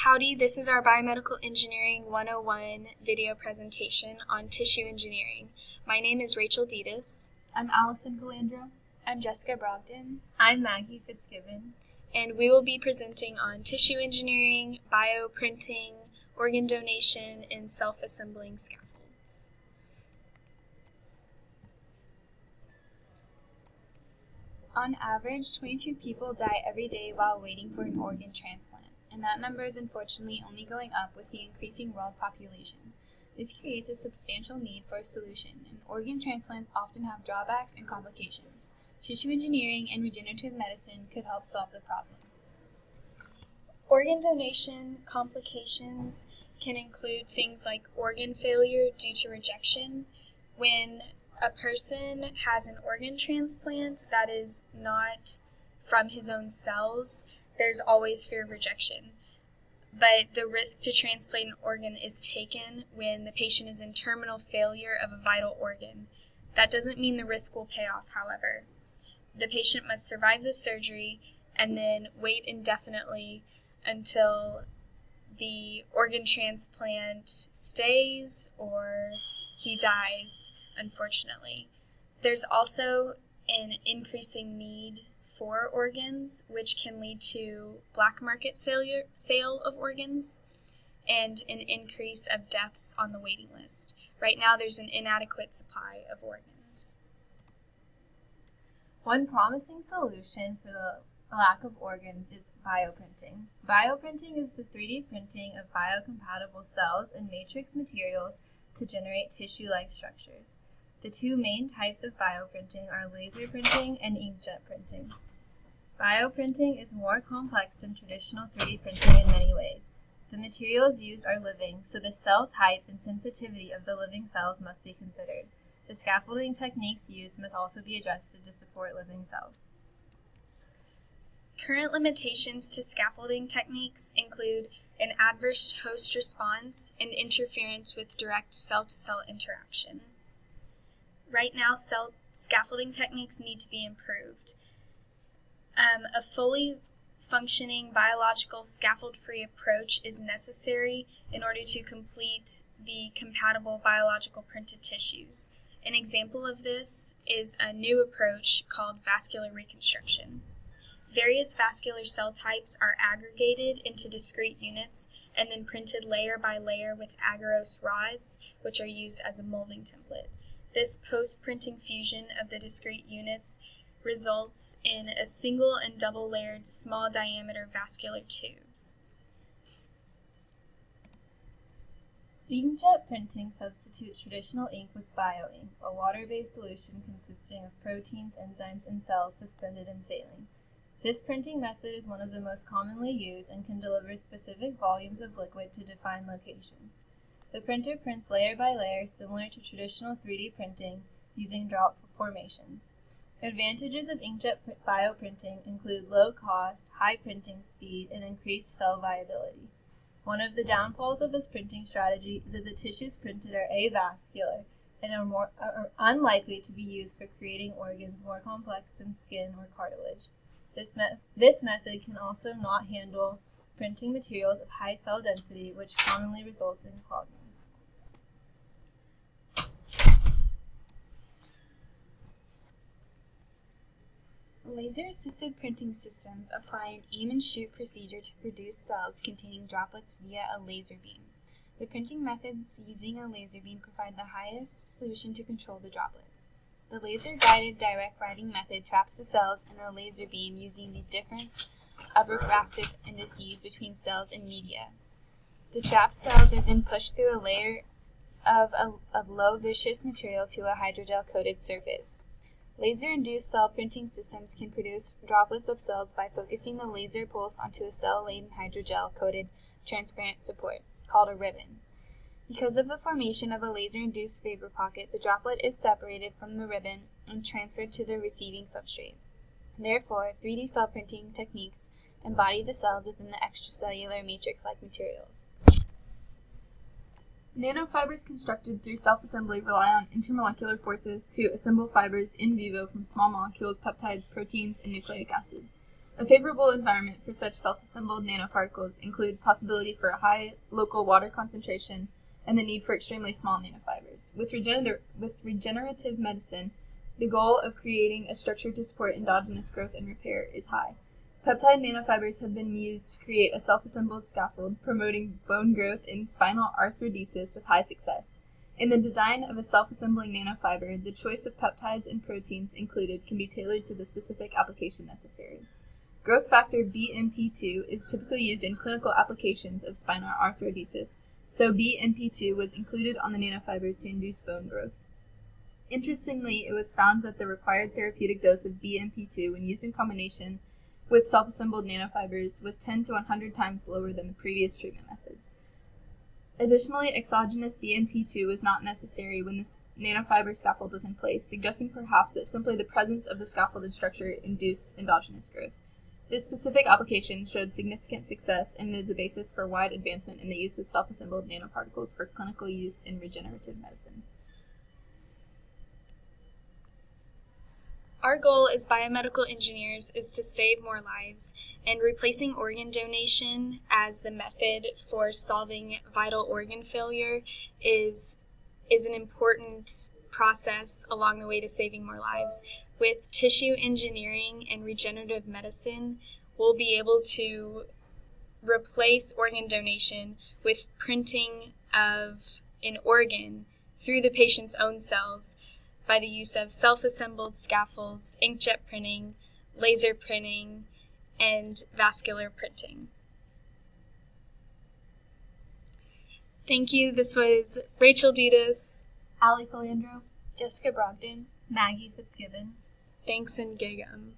Howdy, this is our Biomedical Engineering 101 video presentation on tissue engineering. My name is Rachel Dedes. I'm Allison Calandro. I'm Jessica Brogdon. I'm Maggie Fitzgibbon. And we will be presenting on tissue engineering, bioprinting, organ donation, and self-assembling scaffolds. On average, 22 people die every day while waiting for an organ transplant, and that number is unfortunately only going up with the increasing world population. This creates a substantial need for a solution, and organ transplants often have drawbacks and complications. Tissue engineering and regenerative medicine could help solve the problem. Organ donation complications can include things like organ failure due to rejection. When a person has an organ transplant that is not from his own cells, there's always fear of rejection. But the risk to transplant an organ is taken when the patient is in terminal failure of a vital organ. That doesn't mean the risk will pay off, however. The patient must survive the surgery and then wait indefinitely until the organ transplant stays or he dies, unfortunately. There's also an increasing need for organs, which can lead to black market sale of organs and an increase of deaths on the waiting list. Right now, there's an inadequate supply of organs. One promising solution for the lack of organs is bioprinting. Bioprinting is the 3D printing of biocompatible cells and matrix materials to generate tissue-like structures. The two main types of bioprinting are laser printing and inkjet printing. Bioprinting is more complex than traditional 3D printing in many ways. The materials used are living, so the cell type and sensitivity of the living cells must be considered. The scaffolding techniques used must also be adjusted to support living cells. Current limitations to scaffolding techniques include an adverse host response and interference with direct cell-to-cell interaction. Right now, scaffolding techniques need to be improved. A fully functioning biological scaffold-free approach is necessary in order to complete the compatible biological printed tissues. An example of this is a new approach called vascular reconstruction. Various vascular cell types are aggregated into discrete units and then printed layer by layer with agarose rods, which are used as a molding template. This post-printing fusion of the discrete units results in a single and double-layered small diameter vascular tubes. Inkjet printing substitutes traditional ink with bioink, a water-based solution consisting of proteins, enzymes, and cells suspended in saline. This printing method is one of the most commonly used and can deliver specific volumes of liquid to defined locations. The printer prints layer by layer similar to traditional 3D printing using drop formations. Advantages of inkjet bioprinting include low cost, high printing speed, and increased cell viability. One of the downfalls of this printing strategy is that the tissues printed are avascular and are unlikely to be used for creating organs more complex than skin or cartilage. This method can also not handle printing materials of high cell density, which commonly results in clogging. Laser-assisted printing systems apply an aim-and-shoot procedure to produce cells containing droplets via a laser beam. The printing methods using a laser beam provide the highest solution to control the droplets. The laser-guided direct writing method traps the cells in a laser beam using the difference of refractive indices between cells and media. The trapped cells are then pushed through a layer of low viscous material to a hydrogel-coated surface. Laser-induced cell printing systems can produce droplets of cells by focusing the laser pulse onto a cell-laden hydrogel-coated transparent support, called a ribbon. Because of the formation of a laser-induced vapor pocket, the droplet is separated from the ribbon and transferred to the receiving substrate. Therefore, 3D cell printing techniques embody the cells within the extracellular matrix-like materials. Nanofibers constructed through self-assembly rely on intermolecular forces to assemble fibers in vivo from small molecules, peptides, proteins, and nucleic acids. A favorable environment for such self-assembled nanoparticles includes possibility for a high local water concentration and the need for extremely small nanofibers. With regenerative medicine, the goal of creating a structure to support endogenous growth and repair is high. Peptide nanofibers have been used to create a self-assembled scaffold, promoting bone growth in spinal arthrodesis with high success. In the design of a self-assembling nanofiber, the choice of peptides and proteins included can be tailored to the specific application necessary. Growth factor BMP2 is typically used in clinical applications of spinal arthrodesis, so BMP2 was included on the nanofibers to induce bone growth. Interestingly, it was found that the required therapeutic dose of BMP2 when used in combination with self-assembled nanofibers was 10 to 100 times lower than the previous treatment methods. Additionally, exogenous BMP2 was not necessary when this nanofiber scaffold was in place, suggesting perhaps that simply the presence of the scaffolded structure induced endogenous growth. This specific application showed significant success and is a basis for wide advancement in the use of self-assembled nanoparticles for clinical use in regenerative medicine. Our goal as biomedical engineers is to save more lives, and replacing organ donation as the method for solving vital organ failure is an important process along the way to saving more lives. With tissue engineering and regenerative medicine, we'll be able to replace organ donation with printing of an organ through the patient's own cells by the use of self-assembled scaffolds, inkjet printing, laser printing, and vascular printing. Thank you. This was Rachel Ditas, Allie Calandro, Jessica Brogdon, Maggie Fitzgibbon. Thanks, and Gigum.